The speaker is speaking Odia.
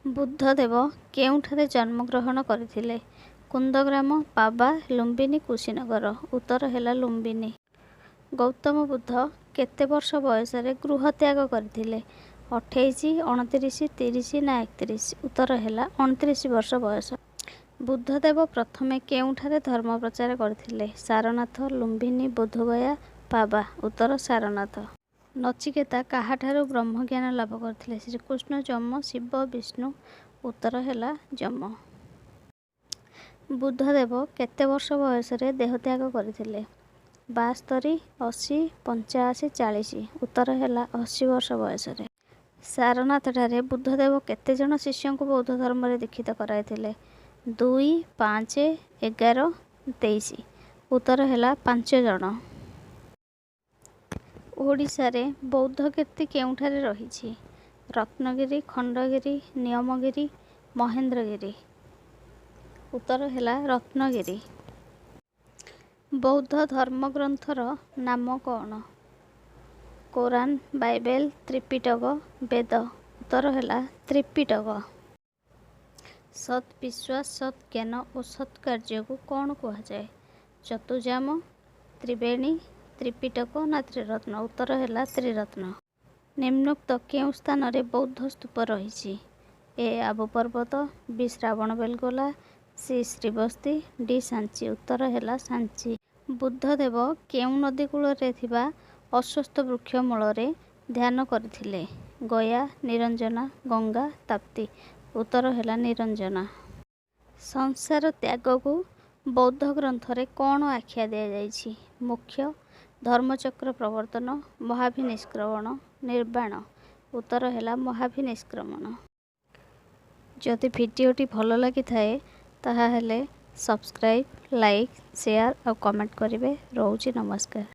ବୁଦ୍ଧଦେବ କେଉଁଠାରେ ଜନ୍ମଗ୍ରହଣ କରିଥିଲେ? କୁନ୍ଦଗ୍ରାମ, ପାବା, ଲୁମ୍ବିନୀ, କୁଶୀନଗର। ଉତ୍ତର ହେଲା ଲୁମ୍ବିନୀ। ଗୌତମ ବୁଦ୍ଧ କେତେ ବର୍ଷ ବୟସରେ ଗୃହତ୍ୟାଗ କରିଥିଲେ? 28, 29, 30 ନା 31? ଉତ୍ତର ହେଲା 29 ବର୍ଷ ବୟସ। ବୁଦ୍ଧଦେବ ପ୍ରଥମେ କେଉଁଠାରେ ଧର୍ମ ପ୍ରଚାର କରିଥିଲେ? ସାରନାଥ, ଲୁମ୍ବିନୀ, ବୋଧଗୟା, ପାବା। ଉତ୍ତର ସାରନାଥ। ନଚିକେତା କାହାଠାରୁ ବ୍ରହ୍ମଜ୍ଞାନ ଲାଭ କରିଥିଲେ? ଶ୍ରୀକୃଷ୍ଣ, ଯମ, ଶିବ, ବିଷ୍ଣୁ। ଉତ୍ତର ହେଲା ଯମ। ବୁଦ୍ଧଦେବ କେତେ ବର୍ଷ ବୟସରେ ଦେହତ୍ୟାଗ କରିଥିଲେ? 72, 80, 85, 40? ଉତ୍ତର ହେଲା 80 ବର୍ଷ ବୟସରେ। ସାରନାଥଠାରେ ବୁଦ୍ଧଦେବ କେତେଜଣ ଶିଷ୍ୟଙ୍କୁ ବୌଦ୍ଧ ଧର୍ମରେ ଦୀକ୍ଷିତ କରାଇଥିଲେ? 2, 5, 11, 23? ଉତ୍ତର ହେଲା 5 ଜଣ। ଓଡ଼ିଶାରେ ବୌଦ୍ଧ କୀର୍ତ୍ତି କେଉଁଠାରେ ରହିଛି? ରତ୍ନଗିରି, ଖଣ୍ଡଗିରି, ନିୟମଗିରି, ମହେନ୍ଦ୍ରଗିରି? ଉତ୍ତର ହେଲା ରତ୍ନଗିରି। ବୌଦ୍ଧ ଧର୍ମଗ୍ରନ୍ଥର ନାମ କ'ଣ? କୋରାନ୍, ବାଇବେଲ, ତ୍ରିପିଟକ, ବେଦ? ଉତ୍ତର ହେଲା ତ୍ରିପିଟକ। ସତ୍ ବିଶ୍ୱାସ, ସତ୍ ଜ୍ଞାନ ଓ ସତ୍ କାର୍ଯ୍ୟକୁ କ'ଣ କୁହାଯାଏ? ଚତୁର୍ଯାମ, ତ୍ରିବେଣୀ, ତ୍ରିପିଟକ ନା ତ୍ରିରତ୍ନ? ଉତ୍ତର ହେଲା ତ୍ରିରତ୍ନ। ନିମ୍ନୋକ୍ତ କେଉଁ ସ୍ଥାନରେ ବୌଦ୍ଧ ସ୍ତୂପ ରହିଛି? ଏ ଆବୁ ପର୍ବତ, ବି ଶ୍ରାବଣବେଲଗୋଲା, ସି ଶ୍ରୀବସ୍ତି, ଡି ସାଞ୍ଚି? ଉତ୍ତର ହେଲା ସାଞ୍ଚି। ବୁଦ୍ଧଦେବ କେଉଁ ନଦୀ କୂଳରେ ଥିବା ଅଶ୍ୱତ୍ଥ ବୃକ୍ଷ ମୂଳରେ ଧ୍ୟାନ କରିଥିଲେ? ଗୟା, ନିରଞ୍ଜନା, ଗଙ୍ଗା, ତାପ୍ତି? ଉତ୍ତର ହେଲା ନିରଞ୍ଜନା। ସଂସାର ତ୍ୟାଗକୁ ବୌଦ୍ଧ ଗ୍ରନ୍ଥରେ କ'ଣ ଆଖ୍ୟା ଦିଆଯାଇଛି? ମୋକ୍ଷ, ଧର୍ମଚକ୍ର ପ୍ରବର୍ତ୍ତନ, ମହାଭିନିଷ୍କ୍ରମଣ, ନିର୍ବାଣ? ଉତ୍ତର ହେଲା ମହାଭିନିଷ୍କ୍ରମଣ। ଯଦି ଭିଡ଼ିଓଟି ଭଲ ଲାଗିଥାଏ ତାହେଲେ ସବସ୍କ୍ରାଇବ୍, ଲାଇକ୍, ସେୟାର ଆଉ କମେଣ୍ଟ କରିବେ। ରହୁଛି ନମସ୍କାର।